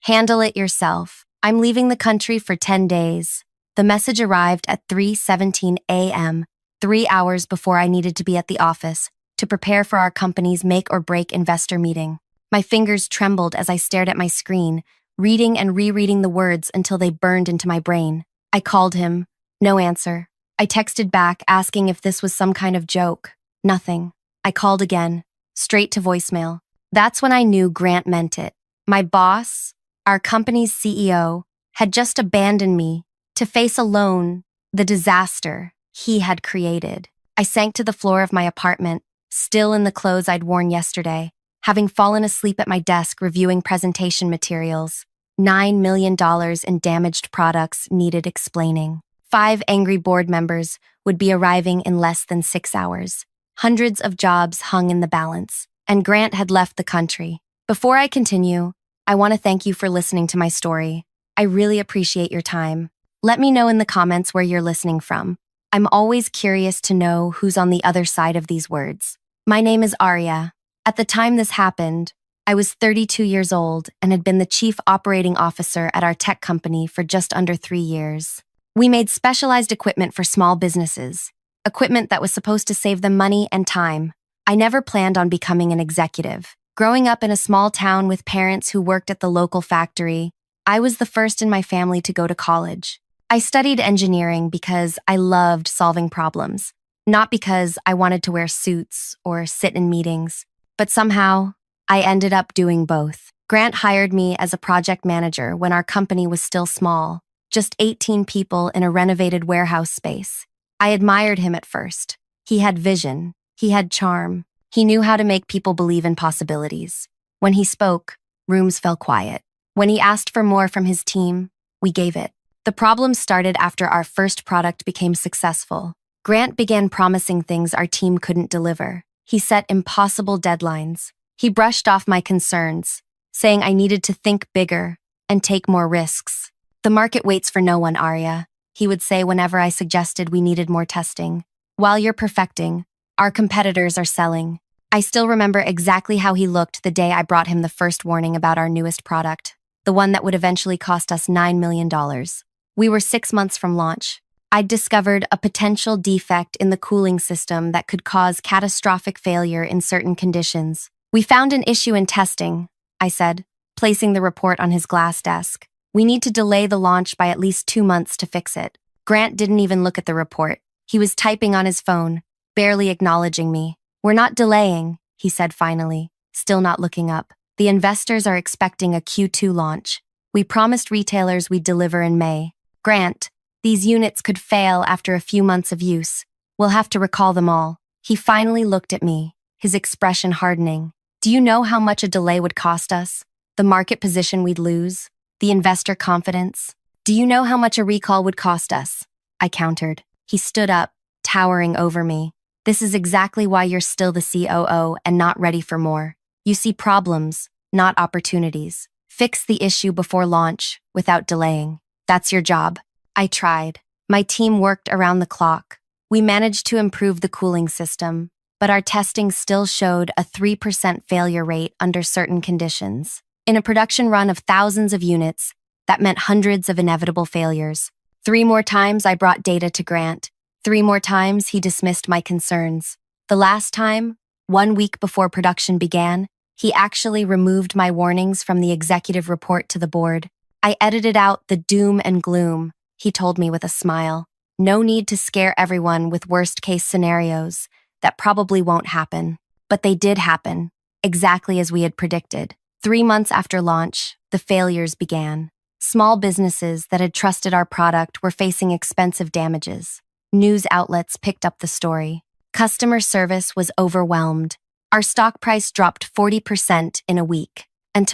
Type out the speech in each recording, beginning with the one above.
Handle it yourself. I'm leaving the country for 10 days. The message arrived at 3:17 a.m., 3 hours before I needed to be at the office to prepare for our company's make-or-break investor meeting. My fingers trembled as I stared at my screen, reading and rereading the words until they burned into my brain. I called him. No answer. I texted back asking if this was some kind of joke. Nothing. I called again, straight to voicemail. That's when I knew Grant meant it. My boss, our company's CEO, had just abandoned me to face alone the disaster he had created. I sank to the floor of my apartment, still in the clothes I'd worn yesterday, having fallen asleep at my desk reviewing presentation materials. $9 million in damaged products needed explaining. 5 angry board members would be arriving in less than 6 hours. Hundreds of jobs hung in the balance, and Grant had left the country. Before I continue, I want to thank you for listening to my story. I really appreciate your time. Let me know in the comments where you're listening from. I'm always curious to know who's on the other side of these words. My name is Arya. At the time this happened, I was 32 years old and had been the chief operating officer at our tech company for just under 3 years. We made specialized equipment for small businesses, equipment that was supposed to save them money and time. I never planned on becoming an executive. Growing up in a small town with parents who worked at the local factory, I was the first in my family to go to college. I studied engineering because I loved solving problems, not because I wanted to wear suits or sit in meetings. But somehow, I ended up doing both. Grant hired me as a project manager when our company was still small, just 18 people in a renovated warehouse space. I admired him at first. He had vision. He had charm. He knew how to make people believe in possibilities. When he spoke, rooms fell quiet. When he asked for more from his team, we gave it. The problem started after our first product became successful. Grant began promising things our team couldn't deliver. He set impossible deadlines. He brushed off my concerns, saying I needed to think bigger and take more risks. The market waits for no one, Arya, he would say whenever I suggested we needed more testing. While you're perfecting, our competitors are selling. I still remember exactly how he looked the day I brought him the first warning about our newest product, the one that would eventually cost us $9 million. We were 6 months from launch. I'd discovered a potential defect in the cooling system that could cause catastrophic failure in certain conditions. We found an issue in testing, I said, placing the report on his glass desk. We need to delay the launch by at least 2 months to fix it. Grant didn't even look at the report. He was typing on his phone, barely acknowledging me. We're not delaying, he said finally, still not looking up. The investors are expecting a Q2 launch. We promised retailers we'd deliver in May. Grant, these units could fail after a few months of use. We'll have to recall them all. He finally looked at me, his expression hardening. Do you know how much a delay would cost us? The market position we'd lose? The investor confidence? Do you know how much a recall would cost us? I countered. He stood up, towering over me. This is exactly why you're still the COO and not ready for more. You see problems, not opportunities. Fix the issue before launch, without delaying. That's your job. I tried. My team worked around the clock. We managed to improve the cooling system, but our testing still showed a 3% failure rate under certain conditions. In a production run of thousands of units, that meant hundreds of inevitable failures. 3 more times I brought data to Grant. 3 more times he dismissed my concerns. The last time, 1 week before production began, he actually removed my warnings from the executive report to the board. I edited out the doom and gloom, he told me with a smile. No need to scare everyone with worst-case scenarios that probably won't happen. But they did happen, exactly as we had predicted. 3 months after launch, the failures began. Small businesses that had trusted our product were facing expensive damages. News outlets picked up the story. Customer service was overwhelmed. Our stock price dropped 40% in a week. And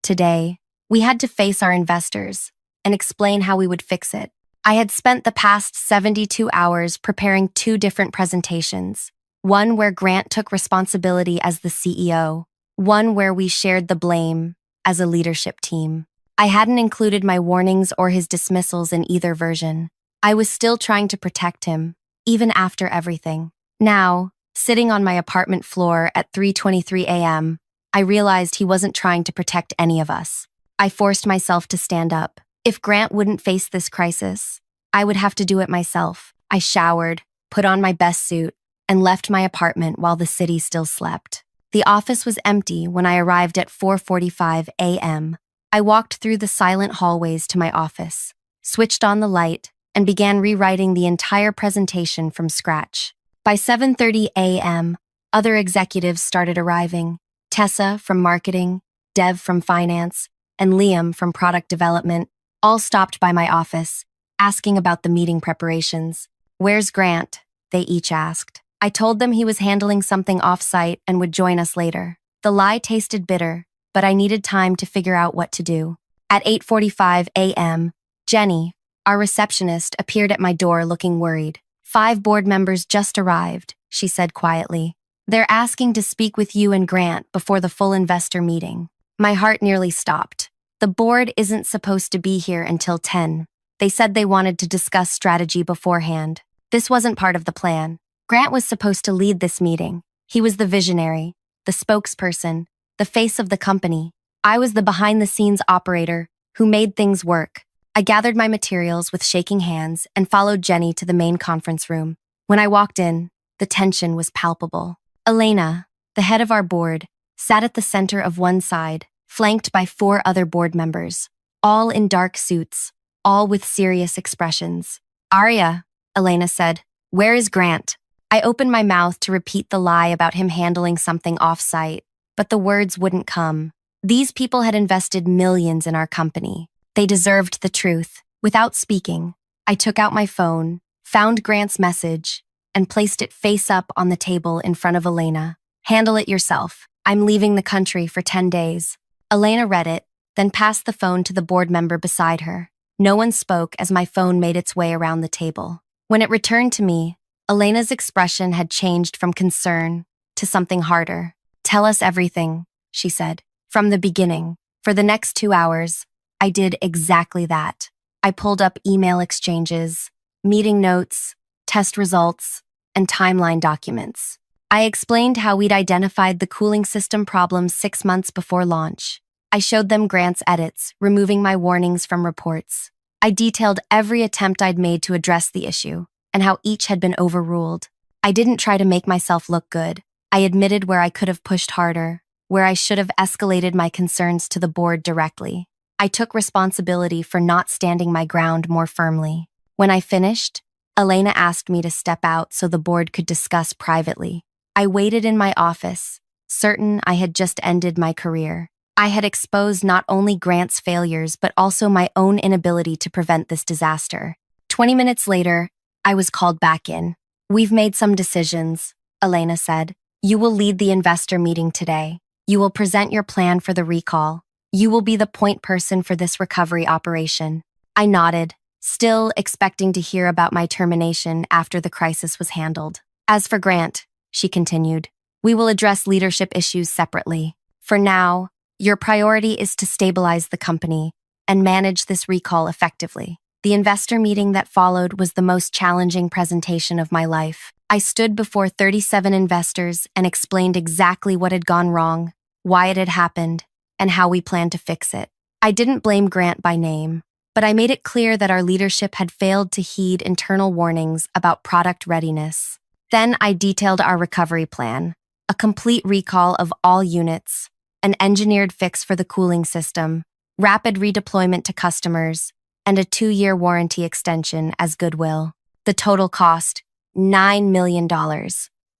today, we had to face our investors and explain how we would fix it. I had spent the past 72 hours preparing 2 different presentations. One where Grant took responsibility as the CEO, one where we shared the blame as a leadership team. I hadn't included my warnings or his dismissals in either version. I was still trying to protect him, even after everything. Now, sitting on my apartment floor at 3:23 a.m., I realized he wasn't trying to protect any of us. I forced myself to stand up. If Grant wouldn't face this crisis, I would have to do it myself. I showered, put on my best suit, and left my apartment while the city still slept. The office was empty when I arrived at 4:45 a.m. I walked through the silent hallways to my office, switched on the light, and began rewriting the entire presentation from scratch. By 7:30 a.m., other executives started arriving. Tessa from marketing, Dev from finance, and Liam from product development all stopped by my office, asking about the meeting preparations. "Where's Grant?" they each asked. I told them he was handling something off-site and would join us later. The lie tasted bitter, but I needed time to figure out what to do. At 8:45 a.m., Jenny, our receptionist, appeared at my door looking worried. "5 board members just arrived," she said quietly. "They're asking to speak with you and Grant before the full investor meeting." My heart nearly stopped. The board isn't supposed to be here until 10. They said they wanted to discuss strategy beforehand. This wasn't part of the plan. Grant was supposed to lead this meeting. He was the visionary, the spokesperson, the face of the company. I was the behind-the-scenes operator who made things work. I gathered my materials with shaking hands and followed Jenny to the main conference room. When I walked in, the tension was palpable. Elena, the head of our board, sat at the center of one side, flanked by 4 other board members, all in dark suits, all with serious expressions. "Arya," Elena said, "where is Grant?" I opened my mouth to repeat the lie about him handling something off-site, but the words wouldn't come. These people had invested millions in our company. They deserved the truth. Without speaking, I took out my phone, found Grant's message, and placed it face up on the table in front of Elena. "Handle it yourself. I'm leaving the country for 10 days. Elena read it, then passed the phone to the board member beside her. No one spoke as my phone made its way around the table. When it returned to me, Elena's expression had changed from concern to something harder. "Tell us everything," she said, "from the beginning." For the next 2 hours, I did exactly that. I pulled up email exchanges, meeting notes, test results, and timeline documents. I explained how we'd identified the cooling system problems 6 months before launch. I showed them Grant's edits, removing my warnings from reports. I detailed every attempt I'd made to address the issue, and how each had been overruled. I didn't try to make myself look good. I admitted where I could have pushed harder, where I should have escalated my concerns to the board directly. I took responsibility for not standing my ground more firmly. When I finished, Elena asked me to step out so the board could discuss privately. I waited in my office, certain I had just ended my career. I had exposed not only Grant's failures but also my own inability to prevent this disaster. 20 minutes later, I was called back in. "We've made some decisions," Elena said. "You will lead the investor meeting today. You will present your plan for the recall. You will be the point person for this recovery operation." I nodded, still expecting to hear about my termination after the crisis was handled. "As for Grant," she continued, "we will address leadership issues separately. For now, your priority is to stabilize the company and manage this recall effectively." The investor meeting that followed was the most challenging presentation of my life. I stood before 37 investors and explained exactly what had gone wrong, why it had happened, and how we planned to fix it. I didn't blame Grant by name, but I made it clear that our leadership had failed to heed internal warnings about product readiness. Then I detailed our recovery plan, a complete recall of all units, an engineered fix for the cooling system, rapid redeployment to customers, and a 2-year warranty extension as goodwill. The total cost, $9 million.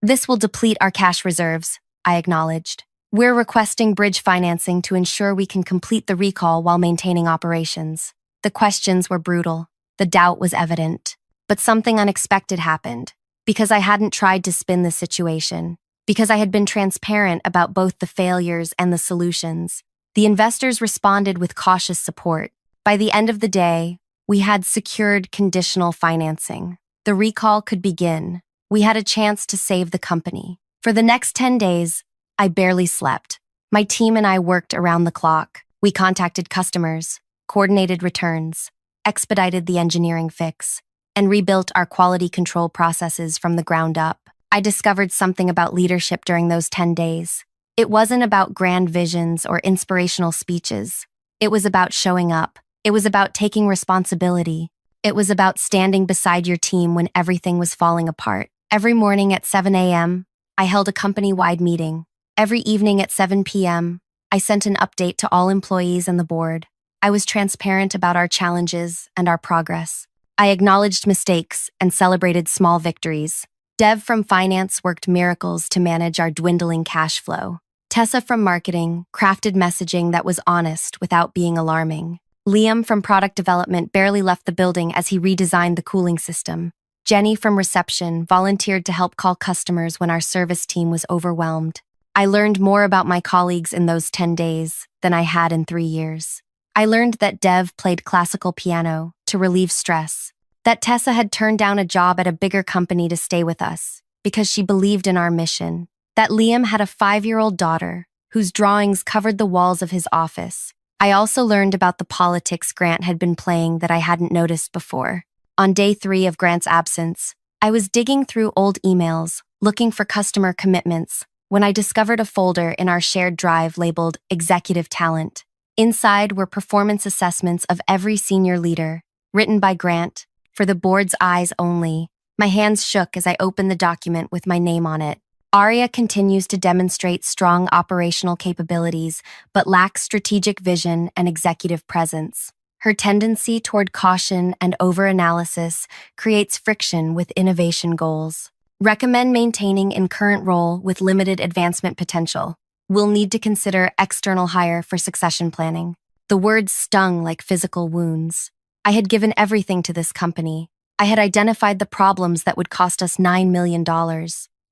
"This will deplete our cash reserves," I acknowledged. "We're requesting bridge financing to ensure we can complete the recall while maintaining operations." The questions were brutal. The doubt was evident. But something unexpected happened. Because I hadn't tried to spin the situation, because I had been transparent about both the failures and the solutions, the investors responded with cautious support. By the end of the day, we had secured conditional financing. The recall could begin. We had a chance to save the company. For the next 10 days, I barely slept. My team and I worked around the clock. We contacted customers, coordinated returns, expedited the engineering fix, and rebuilt our quality control processes from the ground up. I discovered something about leadership during those 10 days. It wasn't about grand visions or inspirational speeches. It was about showing up. It was about taking responsibility. It was about standing beside your team when everything was falling apart. Every morning at 7 a.m., I held a company-wide meeting. Every evening at 7 p.m., I sent an update to all employees and the board. I was transparent about our challenges and our progress. I acknowledged mistakes and celebrated small victories. Dev from finance worked miracles to manage our dwindling cash flow. Tessa from marketing crafted messaging that was honest without being alarming. Liam from product development barely left the building as he redesigned the cooling system. Jenny from reception volunteered to help call customers when our service team was overwhelmed. I learned more about my colleagues in those 10 days than I had in 3 years. I learned that Dev played classical piano to relieve stress, that Tessa had turned down a job at a bigger company to stay with us because she believed in our mission, that Liam had a 5-year-old daughter whose drawings covered the walls of his office. I also learned about the politics Grant had been playing that I hadn't noticed before. On day 3 of Grant's absence, I was digging through old emails, looking for customer commitments, when I discovered a folder in our shared drive labeled Executive Talent. Inside were performance assessments of every senior leader, written by Grant, for the board's eyes only. My hands shook as I opened the document with my name on it. Aria continues to demonstrate strong operational capabilities, but lacks strategic vision and executive presence. Her tendency toward caution and over-analysis creates friction with innovation goals. Recommend maintaining in current role with limited advancement potential. We'll need to consider external hire for succession planning. The words stung like physical wounds. I had given everything to this company. I had identified the problems that would cost us $9 million.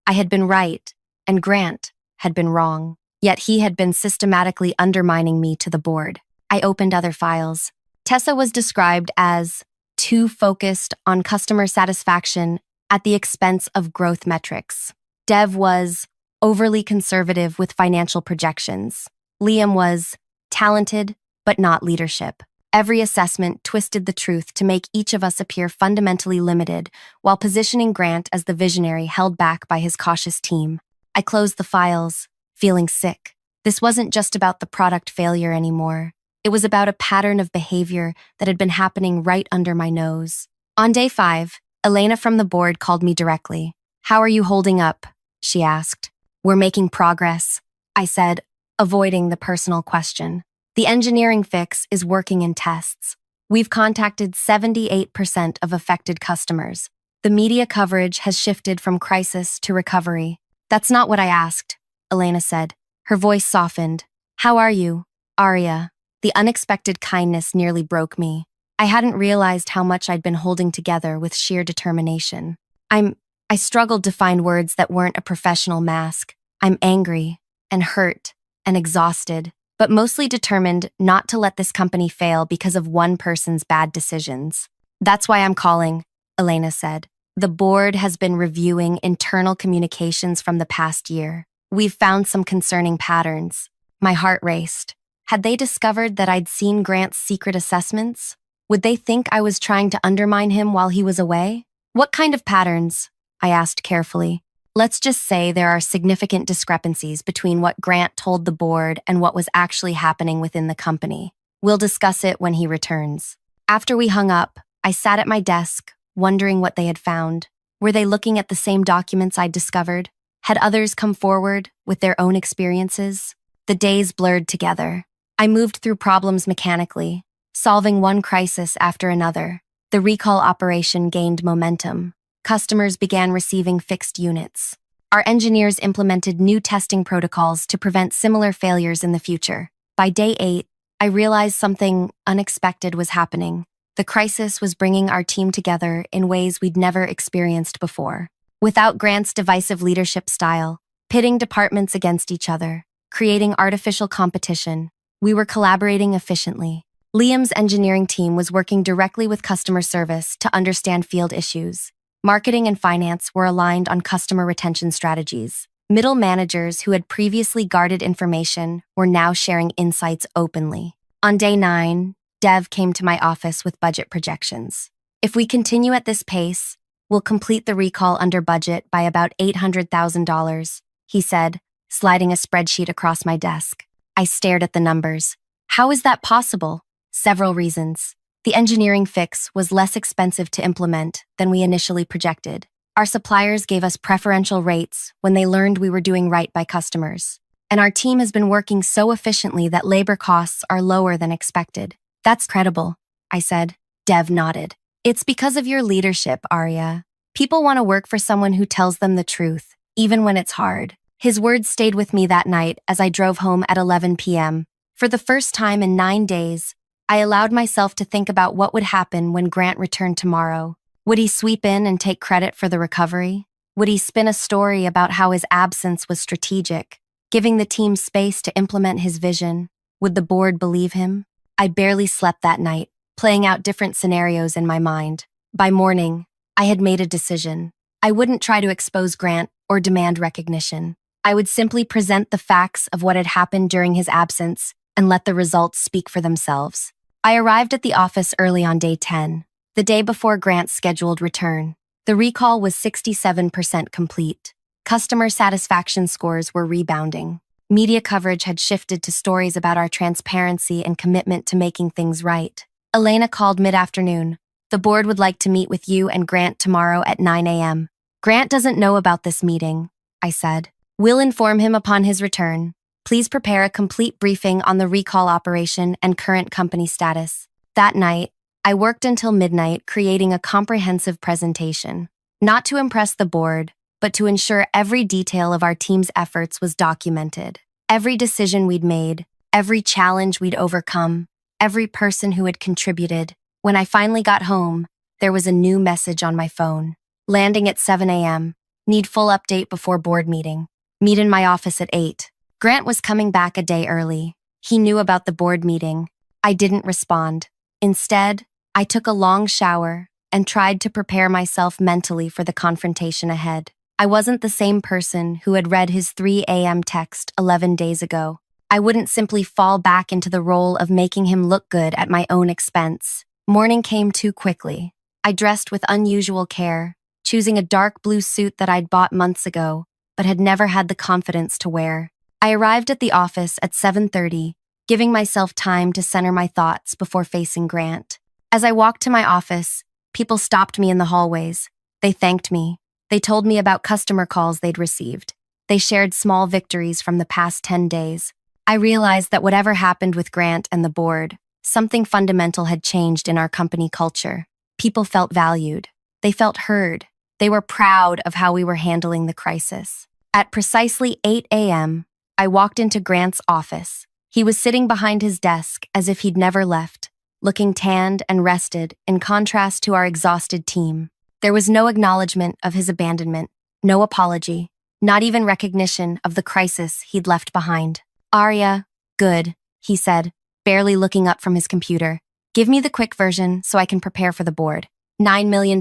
I had been right, and Grant had been wrong. Yet he had been systematically undermining me to the board. I opened other files. Tessa was described as too focused on customer satisfaction at the expense of growth metrics. Dev was overly conservative with financial projections. Liam was talented, but not leadership. Every assessment twisted the truth to make each of us appear fundamentally limited, while positioning Grant as the visionary held back by his cautious team. I closed the files, feeling sick. This wasn't just about the product failure anymore. It was about a pattern of behavior that had been happening right under my nose. On day 5, Elena from the board called me directly. "How are you holding up?" she asked. "We're making progress," I said, avoiding the personal question. "The engineering fix is working in tests. We've contacted 78% of affected customers. The media coverage has shifted from crisis to recovery." "That's not what I asked," Elena said. Her voice softened. "How are you, Aria?" The unexpected kindness nearly broke me. I hadn't realized how much I'd been holding together with sheer determination. I struggled to find words that weren't a professional mask. I'm angry and hurt and exhausted, but mostly determined not to let this company fail because of one person's bad decisions. "That's why I'm calling," Elena said. "The board has been reviewing internal communications from the past year. We've found some concerning patterns." My heart raced. Had they discovered that I'd seen Grant's secret assessments? Would they think I was trying to undermine him while he was away? "What kind of patterns?" I asked carefully. "Let's just say there are significant discrepancies between what Grant told the board and what was actually happening within the company. We'll discuss it when he returns." After we hung up, I sat at my desk, wondering what they had found. Were they looking at the same documents I'd discovered? Had others come forward with their own experiences? The days blurred together. I moved through problems mechanically, solving one crisis after another. The recall operation gained momentum. Customers began receiving fixed units. Our engineers implemented new testing protocols to prevent similar failures in the future. By day 8, I realized something unexpected was happening. The crisis was bringing our team together in ways we'd never experienced before. Without Grant's divisive leadership style, pitting departments against each other, creating artificial competition, we were collaborating efficiently. Liam's engineering team was working directly with customer service to understand field issues. Marketing and finance were aligned on customer retention strategies. Middle managers who had previously guarded information were now sharing insights openly. On day 9, Dev came to my office with budget projections. "If we continue at this pace, we'll complete the recall under budget by about $800,000, he said, sliding a spreadsheet across my desk. I stared at the numbers. How is that possible? Several reasons. The engineering fix was less expensive to implement than we initially projected. Our suppliers gave us preferential rates when they learned we were doing right by customers. And our team has been working so efficiently that labor costs are lower than expected. That's credible, I said. Dev nodded. It's because of your leadership, Arya. People want to work for someone who tells them the truth, even when it's hard. His words stayed with me that night as I drove home at 11 p.m. For the first time in 9 days, I allowed myself to think about what would happen when Grant returned tomorrow. Would he sweep in and take credit for the recovery? Would he spin a story about how his absence was strategic, giving the team space to implement his vision? Would the board believe him? I barely slept that night, playing out different scenarios in my mind. By morning, I had made a decision. I wouldn't try to expose Grant or demand recognition. I would simply present the facts of what had happened during his absence and let the results speak for themselves. I arrived at the office early on day 10, the day before Grant's scheduled return. The recall was 67% complete. Customer satisfaction scores were rebounding. Media coverage had shifted to stories about our transparency and commitment to making things right. Elena called mid-afternoon. The board would like to meet with you and Grant tomorrow at 9 a.m. Grant doesn't know about this meeting, I said. We'll inform him upon his return. Please prepare a complete briefing on the recall operation and current company status. That night, I worked until midnight creating a comprehensive presentation. Not to impress the board, but to ensure every detail of our team's efforts was documented. Every decision we'd made, every challenge we'd overcome, every person who had contributed. When I finally got home, there was a new message on my phone. Landing at 7 a.m. Need full update before board meeting. Meet in my office at 8. Grant was coming back a day early. He knew about the board meeting. I didn't respond. Instead, I took a long shower and tried to prepare myself mentally for the confrontation ahead. I wasn't the same person who had read his 3 a.m. text 11 days ago. I wouldn't simply fall back into the role of making him look good at my own expense. Morning came too quickly. I dressed with unusual care, choosing a dark blue suit that I'd bought months ago, but had never had the confidence to wear. I arrived at the office at 7:30, giving myself time to center my thoughts before facing Grant. As I walked to my office, people stopped me in the hallways. They thanked me. They told me about customer calls they'd received. They shared small victories from the past 10 days. I realized that whatever happened with Grant and the board, something fundamental had changed in our company culture. People felt valued. They felt heard. They were proud of how we were handling the crisis. At precisely 8 a.m., I walked into Grant's office. He was sitting behind his desk as if he'd never left, looking tanned and rested in contrast to our exhausted team. There was no acknowledgement of his abandonment, no apology, not even recognition of the crisis he'd left behind. Arya, good, he said, barely looking up from his computer. Give me the quick version so I can prepare for the board. $9 million,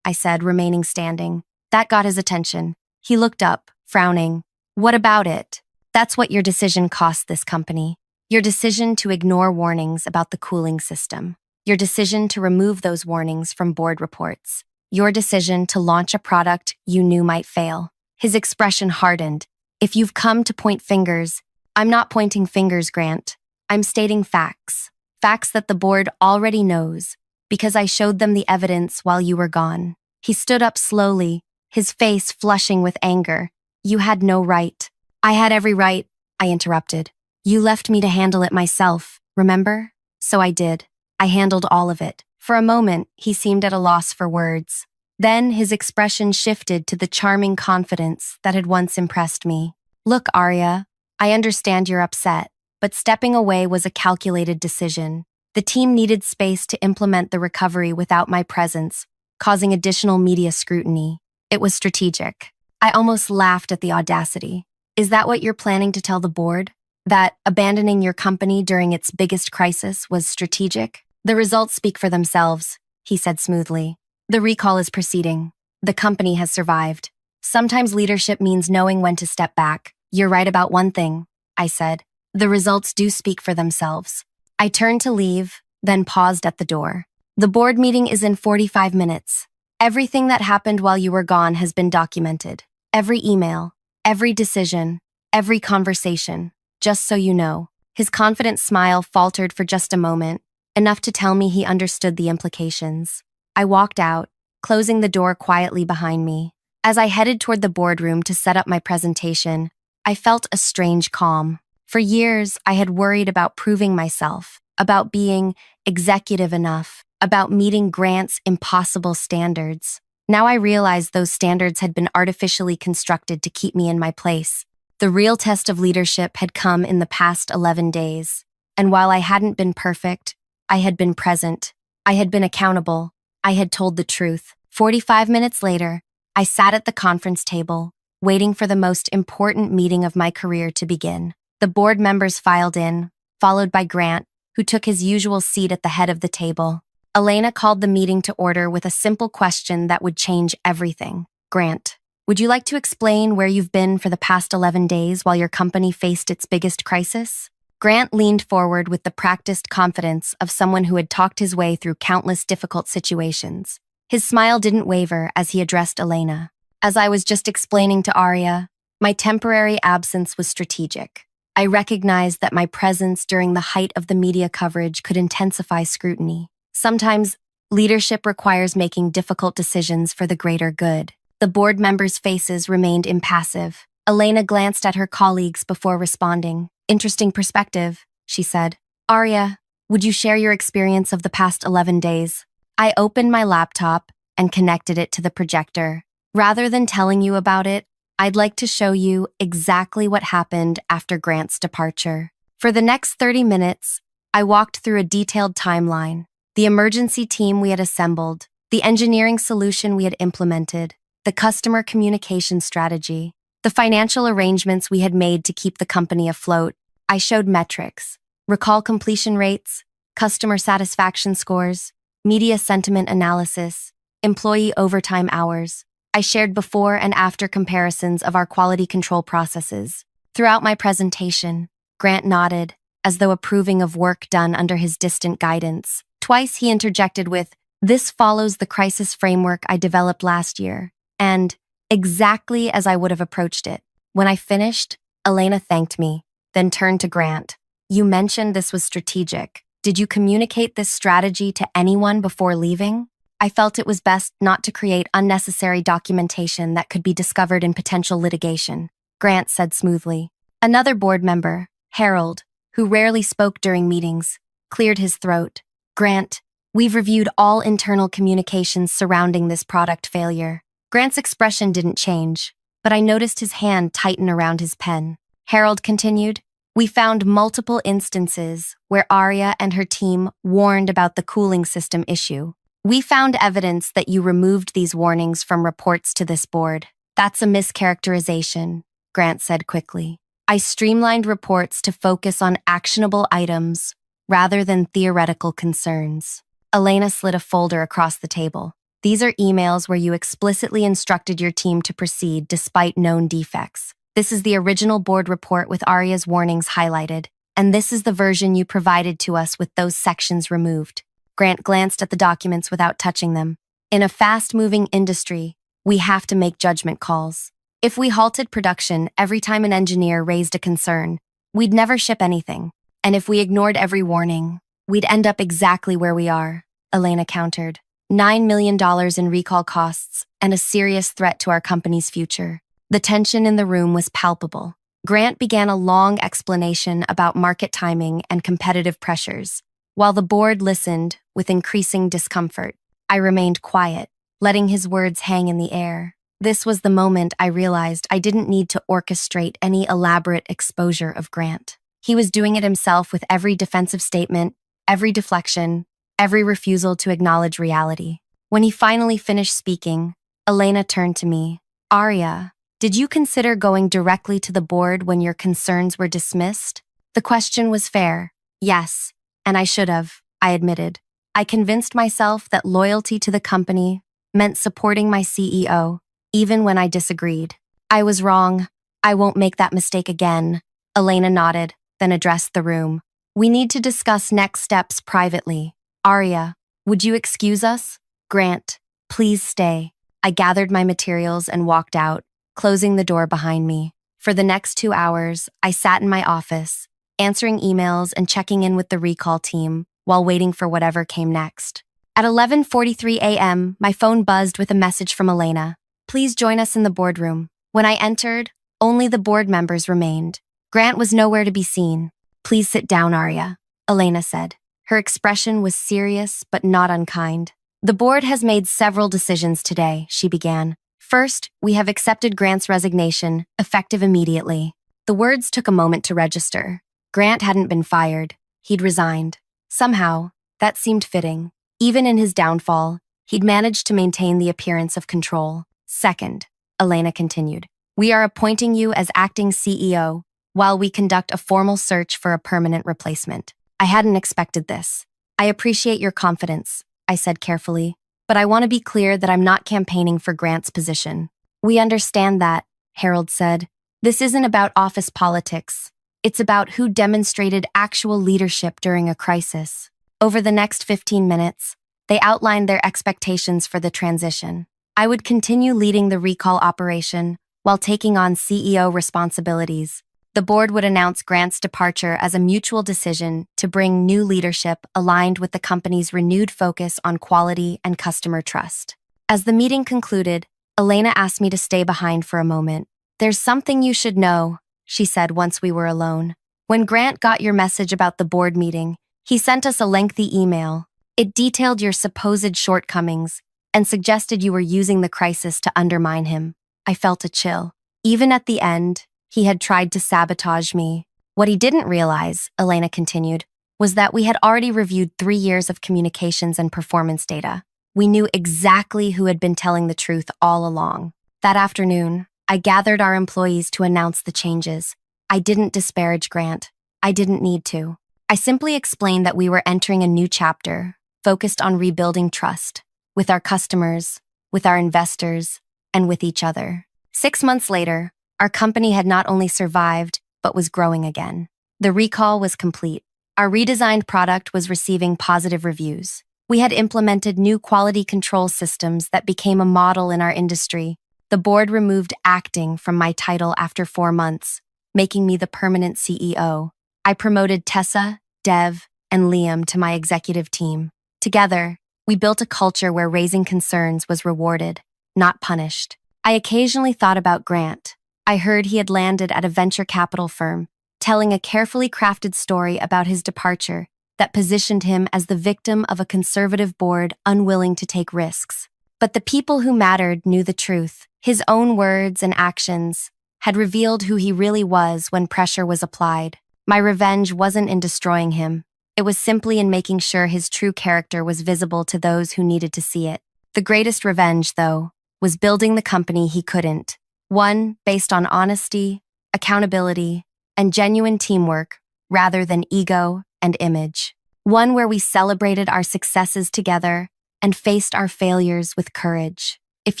I said, remaining standing. That got his attention. He looked up, frowning. What about it? That's what your decision cost this company. Your decision to ignore warnings about the cooling system. Your decision to remove those warnings from board reports. Your decision to launch a product you knew might fail. His expression hardened. If you've come to point fingers, I'm not pointing fingers, Grant. I'm stating facts. Facts that the board already knows, because I showed them the evidence while you were gone. He stood up slowly, his face flushing with anger. You had no right. I had every right, I interrupted. You left me to handle it myself, remember? So I did. I handled all of it. For a moment, he seemed at a loss for words. Then his expression shifted to the charming confidence that had once impressed me. Look, Arya, I understand you're upset, but stepping away was a calculated decision. The team needed space to implement the recovery without my presence, causing additional media scrutiny. It was strategic. I almost laughed at the audacity. Is that what you're planning to tell the board? That abandoning your company during its biggest crisis was strategic? The results speak for themselves, he said smoothly. The recall is proceeding. The company has survived. Sometimes leadership means knowing when to step back. You're right about one thing, I said. The results do speak for themselves. I turned to leave, then paused at the door. The board meeting is in 45 minutes. Everything that happened while you were gone has been documented. Every email, every decision, every conversation, just so you know. His confident smile faltered for just a moment, enough to tell me he understood the implications. I walked out, closing the door quietly behind me. As I headed toward the boardroom to set up my presentation, I felt a strange calm. For years, I had worried about proving myself, about being executive enough, about meeting Grant's impossible standards. Now I realized those standards had been artificially constructed to keep me in my place. The real test of leadership had come in the past 11 days. And while I hadn't been perfect, I had been present. I had been accountable. I had told the truth. 45 minutes later, I sat at the conference table, waiting for the most important meeting of my career to begin. The board members filed in, followed by Grant, who took his usual seat at the head of the table. Elena called the meeting to order with a simple question that would change everything. Grant, would you like to explain where you've been for the past 11 days while your company faced its biggest crisis? Grant leaned forward with the practiced confidence of someone who had talked his way through countless difficult situations. His smile didn't waver as he addressed Elena. As I was just explaining to Arya, my temporary absence was strategic. I recognized that my presence during the height of the media coverage could intensify scrutiny. Sometimes, leadership requires making difficult decisions for the greater good. The board members' faces remained impassive. Elena glanced at her colleagues before responding. Interesting perspective, she said. Arya, would you share your experience of the past 11 days? I opened my laptop and connected it to the projector. Rather than telling you about it, I'd like to show you exactly what happened after Grant's departure. For the next 30 minutes, I walked through a detailed timeline. The emergency team we had assembled, the engineering solution we had implemented, the customer communication strategy, the financial arrangements we had made to keep the company afloat. I showed metrics, recall completion rates, customer satisfaction scores, media sentiment analysis, employee overtime hours. I shared before and after comparisons of our quality control processes. Throughout my presentation, Grant nodded, as though approving of work done under his distant guidance. Twice he interjected with, "This follows the crisis framework I developed last year," and exactly as I would have approached it. When I finished, Elena thanked me, then turned to Grant. "You mentioned this was strategic. Did you communicate this strategy to anyone before leaving?" I felt it was best not to create unnecessary documentation that could be discovered in potential litigation, Grant said smoothly. Another board member, Harold, who rarely spoke during meetings, cleared his throat. "Grant, we've reviewed all internal communications surrounding this product failure." Grant's expression didn't change, but I noticed his hand tighten around his pen. Harold continued, "We found multiple instances where Arya and her team warned about the cooling system issue. We found evidence that you removed these warnings from reports to this board." "That's a mischaracterization," Grant said quickly. "I streamlined reports to focus on actionable items rather than theoretical concerns." Elena slid a folder across the table. "These are emails where you explicitly instructed your team to proceed despite known defects. This is the original board report with Arya's warnings highlighted, and this is the version you provided to us with those sections removed." Grant glanced at the documents without touching them. "In a fast-moving industry, we have to make judgment calls. If we halted production every time an engineer raised a concern, we'd never ship anything. And if we ignored every warning, we'd end up exactly where we are," Elena countered. $9 million in recall costs and a serious threat to our company's future. The tension in the room was palpable. Grant began a long explanation about market timing and competitive pressures. While the board listened with increasing discomfort, I remained quiet, letting his words hang in the air. This was the moment I realized I didn't need to orchestrate any elaborate exposure of Grant. He was doing it himself with every defensive statement, every deflection, every refusal to acknowledge reality. When he finally finished speaking, Elena turned to me. "Arya, did you consider going directly to the board when your concerns were dismissed?" The question was fair. Yes. And I should have, I admitted. I convinced myself that loyalty to the company meant supporting my CEO, even when I disagreed. I was wrong. I won't make that mistake again. Elena nodded, then addressed the room. "We need to discuss next steps privately. Arya, would you excuse us?" "Grant, please stay." I gathered my materials and walked out, closing the door behind me. For the next 2 hours, I sat in my office, answering emails and checking in with the recall team while waiting for whatever came next. At 11:43 a.m., my phone buzzed with a message from Elena. Please join us in the boardroom. When I entered, only the board members remained. Grant was nowhere to be seen. Please sit down, Arya, Elena said. Her expression was serious but not unkind. The board has made several decisions today, she began. First, we have accepted Grant's resignation, effective immediately. The words took a moment to register. Grant hadn't been fired. He'd resigned. Somehow, that seemed fitting. Even in his downfall, he'd managed to maintain the appearance of control. Second, Elena continued, we are appointing you as acting CEO while we conduct a formal search for a permanent replacement. I hadn't expected this. I appreciate your confidence, I said carefully, but I want to be clear that I'm not campaigning for Grant's position. We understand that, Harold said. This isn't about office politics. It's about who demonstrated actual leadership during a crisis. Over the next 15 minutes, they outlined their expectations for the transition. I would continue leading the recall operation while taking on CEO responsibilities. The board would announce Grant's departure as a mutual decision to bring new leadership aligned with the company's renewed focus on quality and customer trust. As the meeting concluded, Elena asked me to stay behind for a moment. There's something you should know, she said once we were alone. When Grant got your message about the board meeting, he sent us a lengthy email. It detailed your supposed shortcomings and suggested you were using the crisis to undermine him. I felt a chill. Even at the end, he had tried to sabotage me. What he didn't realize, Elena continued, was that we had already reviewed 3 years of communications and performance data. We knew exactly who had been telling the truth all along. That afternoon, I gathered our employees to announce the changes. I didn't disparage Grant. I didn't need to. I simply explained that we were entering a new chapter, focused on rebuilding trust, with our customers, with our investors, and with each other. 6 months later, our company had not only survived, but was growing again. The recall was complete. Our redesigned product was receiving positive reviews. We had implemented new quality control systems that became a model in our industry. The board removed acting from my title after 4 months, making me the permanent CEO. I promoted Tessa, Dev, and Liam to my executive team. Together, we built a culture where raising concerns was rewarded, not punished. I occasionally thought about Grant. I heard he had landed at a venture capital firm, telling a carefully crafted story about his departure that positioned him as the victim of a conservative board unwilling to take risks. But the people who mattered knew the truth. His own words and actions had revealed who he really was when pressure was applied. My revenge wasn't in destroying him. It was simply in making sure his true character was visible to those who needed to see it. The greatest revenge, though, was building the company he couldn't. One based on honesty, accountability, and genuine teamwork rather than ego and image. One where we celebrated our successes together and faced our failures with courage. If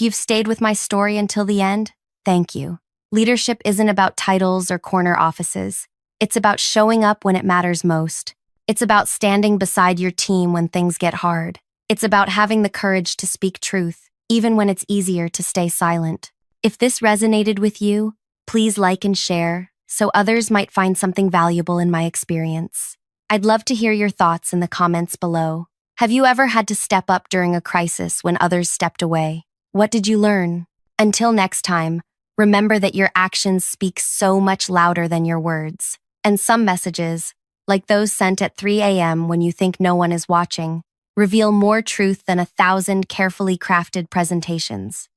you've stayed with my story until the end, thank you. Leadership isn't about titles or corner offices. It's about showing up when it matters most. It's about standing beside your team when things get hard. It's about having the courage to speak truth, even when it's easier to stay silent. If this resonated with you, please like and share so others might find something valuable in my experience. I'd love to hear your thoughts in the comments below. Have you ever had to step up during a crisis when others stepped away? What did you learn? Until next time, remember that your actions speak so much louder than your words. And some messages, like those sent at 3 a.m. when you think no one is watching, reveal more truth than 1,000 carefully crafted presentations.